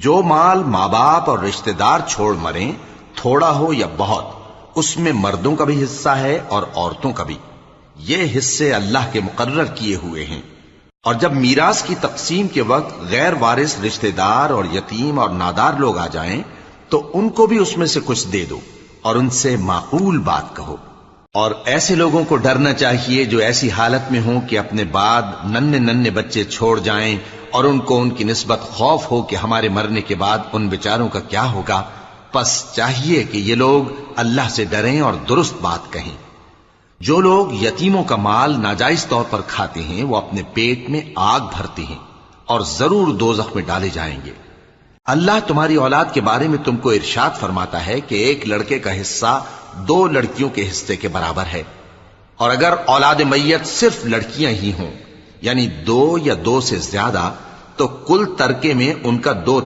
جو مال ماں باپ اور رشتہ دار چھوڑ مریں، تھوڑا ہو یا بہت، اس میں مردوں کا بھی حصہ ہے اور عورتوں کا بھی۔ یہ حصے اللہ کے مقرر کیے ہوئے ہیں۔ اور جب میراث کی تقسیم کے وقت غیر وارث رشتہ دار اور یتیم اور نادار لوگ آ جائیں تو ان کو بھی اس میں سے کچھ دے دو اور ان سے معقول بات کہو۔ اور ایسے لوگوں کو ڈرنا چاہیے جو ایسی حالت میں ہوں کہ اپنے بعد ننھے ننھے بچے چھوڑ جائیں اور ان کو ان کی نسبت خوف ہو کہ ہمارے مرنے کے بعد ان بیچاروں کا کیا ہوگا۔ پس چاہیے کہ یہ لوگ اللہ سے ڈریں اور درست بات کہیں۔ جو لوگ یتیموں کا مال ناجائز طور پر کھاتے ہیں وہ اپنے پیٹ میں آگ بھرتے ہیں اور ضرور دوزخ میں ڈالے جائیں گے۔ اللہ تمہاری اولاد کے بارے میں تم کو ارشاد فرماتا ہے کہ ایک لڑکے کا حصہ 2 لڑکیوں کے حصے کے برابر ہے، اور اگر اولاد میت صرف لڑکیاں ہی ہوں، یعنی 2 یا 2 سے زیادہ، تو کل ترکے میں ان کا 2